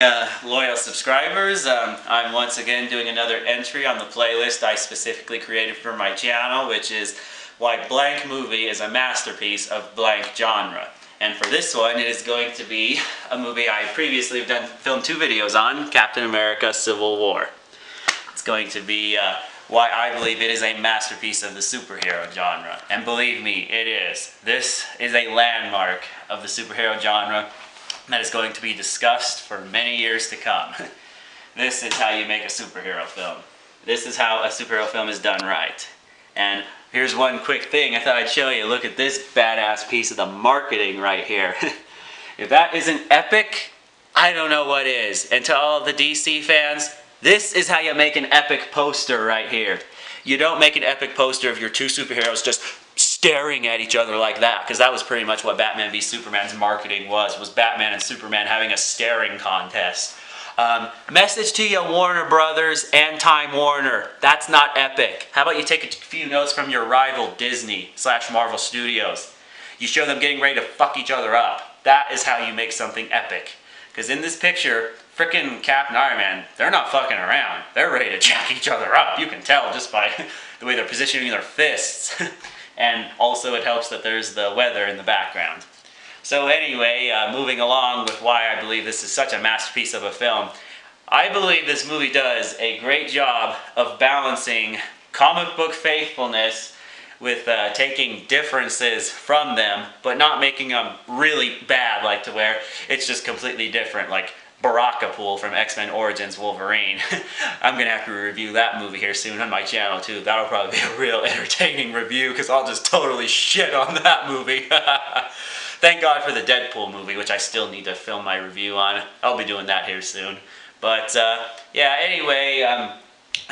Loyal subscribers, I'm once again doing another entry on the playlist I specifically created for my channel, which is why blank movie is a masterpiece of blank genre. And for this one, it is going to be a movie I previously have filmed 2 videos on, Captain America: Civil War. It's going to be why I believe it is a masterpiece of the superhero genre. And believe me, it is. This is a landmark of the superhero genre that is going to be discussed for many years to come. This is how you make a superhero film. This is how a superhero film is done right. And here's one quick thing I thought I'd show you. Look at this badass piece of the marketing right here. If that isn't epic, I don't know what is. And to all the DC fans, this is how you make an epic poster right here. You don't make an epic poster of your 2 superheroes just staring at each other like that, because that was pretty much what Batman v Superman's marketing was Batman and Superman having a staring contest. Message to you, Warner Brothers and Time Warner, that's not epic. How about you take a few notes from your rival Disney/Marvel Studios. You show them getting ready to fuck each other up. That is how you make something epic. Because in this picture, frickin' Cap and Iron Man, they're not fucking around. They're ready to jack each other up. You can tell just by the way they're positioning their fists. And also it helps that there's the weather in the background. So anyway, moving along with why I believe this is such a masterpiece of a film, I believe this movie does a great job of balancing comic book faithfulness with taking differences from them, but not making them really bad, like to where it's just completely different, like Barakapool from X-Men Origins Wolverine. I'm going to have to review that movie here soon on my channel too. That'll probably be a real entertaining review, because I'll just totally shit on that movie. Thank God for the Deadpool movie, which I still need to film my review on. I'll be doing that here soon. But yeah, anyway,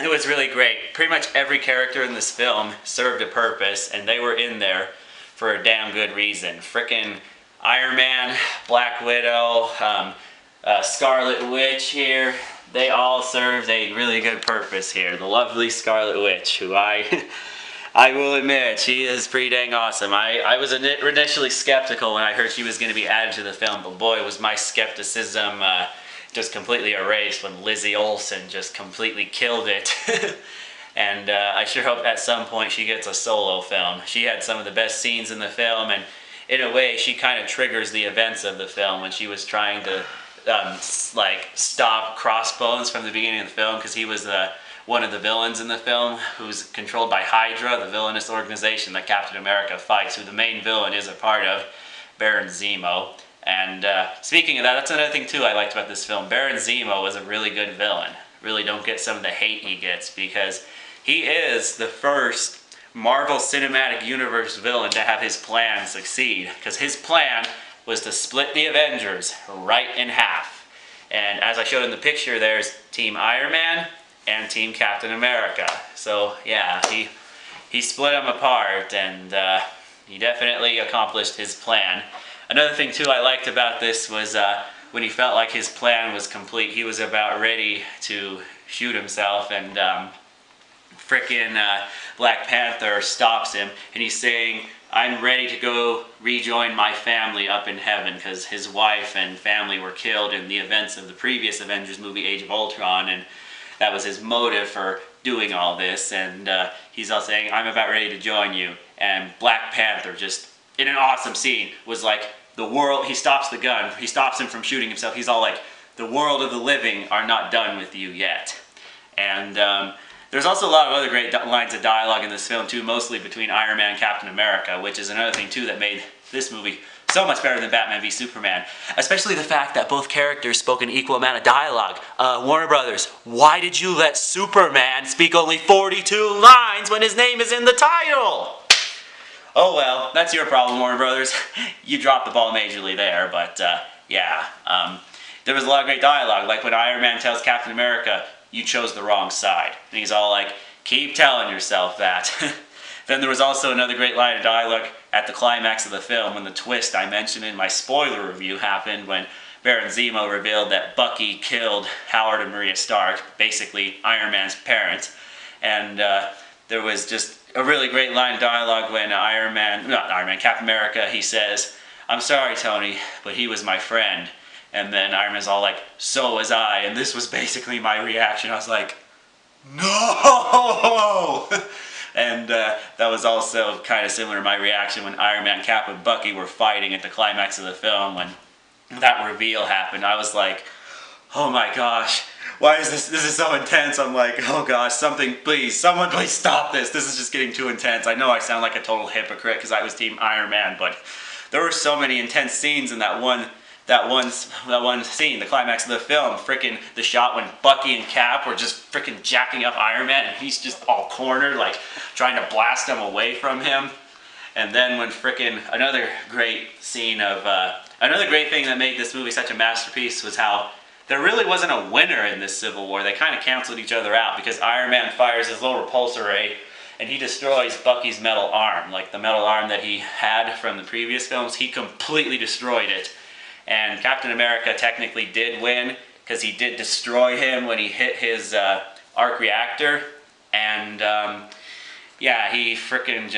it was really great. Pretty much every character in this film served a purpose, and they were in there for a damn good reason. Frickin' Iron Man, Black Widow, Scarlet Witch here, they all served a really good purpose here. The lovely Scarlet Witch, who I will admit, she is pretty dang awesome. I was initially skeptical when I heard she was going to be added to the film, but boy, was my skepticism just completely erased when Lizzie Olsen just completely killed it. And I sure hope at some point she gets a solo film. She had some of the best scenes in the film, and in a way she kind of triggers the events of the film when she was trying to like stop Crossbones from the beginning of the film, because he was one of the villains in the film, who's controlled by Hydra, the villainous organization that Captain America fights, who the main villain is a part of, Baron Zemo. And speaking of that, that's another thing too I liked about this film. Baron Zemo was a really good villain. Really don't get some of the hate he gets, because he is the first Marvel Cinematic Universe villain to have his plan succeed, because his plan was to split the Avengers right in half. And as I showed in the picture, there's Team Iron Man and Team Captain America. So yeah, he split them apart, and he definitely accomplished his plan. Another thing too I liked about this was when he felt like his plan was complete, he was about ready to shoot himself, and frickin' Black Panther stops him, and he's saying, I'm ready to go rejoin my family up in heaven, because his wife and family were killed in the events of the previous Avengers movie, Age of Ultron, and that was his motive for doing all this. And he's all saying, I'm about ready to join you. And Black Panther, just in an awesome scene, was like, the world, he stops the gun, he stops him from shooting himself, he's all like, the world of the living are not done with you yet. And there's also a lot of other great lines of dialogue in this film too, mostly between Iron Man and Captain America, which is another thing too that made this movie so much better than Batman v Superman. Especially the fact that both characters spoke an equal amount of dialogue. Warner Brothers, why did you let Superman speak only 42 lines when his name is in the title? Oh well, that's your problem, Warner Brothers. You dropped the ball majorly there, but yeah. There was a lot of great dialogue, like when Iron Man tells Captain America, you chose the wrong side. And he's all like, keep telling yourself that. Then there was also another great line of dialogue at the climax of the film, when the twist I mentioned in my spoiler review happened, when Baron Zemo revealed that Bucky killed Howard and Maria Stark, basically Iron Man's parents. And there was just a really great line of dialogue when Captain America, he says, I'm sorry, Tony, but he was my friend. And then Iron Man's all like, so was I. And this was basically my reaction. I was like, no! And that was also kind of similar to my reaction when Iron Man, Cap, and Bucky were fighting at the climax of the film when that reveal happened. I was like, oh my gosh, why is this is so intense. I'm like, oh gosh, someone please stop this. This is just getting too intense. I know I sound like a total hypocrite because I was Team Iron Man, but there were so many intense scenes in that one scene, the climax of the film. Frickin' the shot when Bucky and Cap were just frickin' jacking up Iron Man and he's just all cornered, like trying to blast them away from him. And then when frickin' another great thing that made this movie such a masterpiece was how there really wasn't a winner in this Civil War. They kind of canceled each other out because Iron Man fires his little repulsor ray and he destroys Bucky's metal arm. Like the metal arm that he had from the previous films, he completely destroyed it. And Captain America technically did win because he did destroy him when he hit his arc reactor. And yeah, he frickin'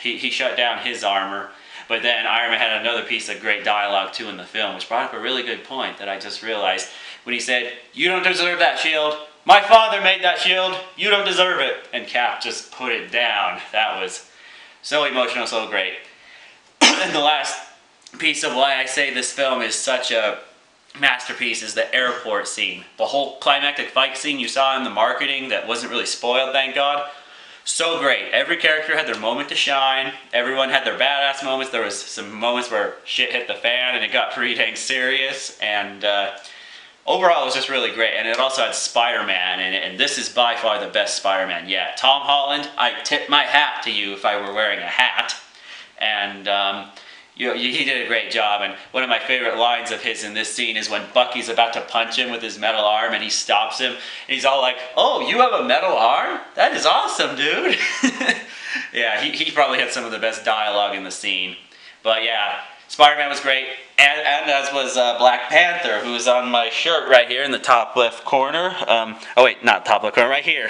he shut down his armor. But then Iron Man had another piece of great dialogue too in the film, which brought up a really good point that I just realized. When he said, "You don't deserve that shield. My father made that shield. You don't deserve it." And Cap just put it down. That was so emotional, so great. And the last piece of why I say this film is such a masterpiece is the airport scene. The whole climactic fight scene you saw in the marketing that wasn't really spoiled, thank God. So great. Every character had their moment to shine. Everyone had their badass moments. There was some moments where shit hit the fan and it got pretty dang serious. And overall, it was just really great. And it also had Spider-Man in it. And this is by far the best Spider-Man yet. Tom Holland, I tip my hat to you if I were wearing a hat. And he did a great job. And one of my favorite lines of his in this scene is when Bucky's about to punch him with his metal arm and he stops him. And he's all like, "Oh, you have a metal arm? That is awesome, dude." Yeah, he probably had some of the best dialogue in the scene. But yeah, Spider-Man was great. And as was Black Panther, who is on my shirt right here in the top left corner. Oh wait, not top left corner, right here.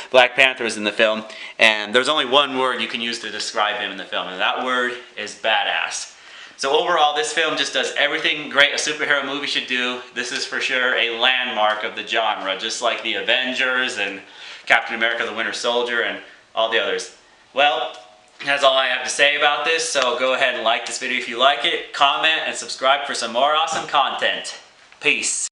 Black Panther was in the film. And there's only one word you can use to describe him in the film. And that word is badass. So overall, this film just does everything great a superhero movie should do. This is for sure a landmark of the genre, just like the Avengers and Captain America the Winter Soldier and all the others. Well, that's all I have to say about this, so go ahead and like this video if you like it, comment, and subscribe for some more awesome content. Peace.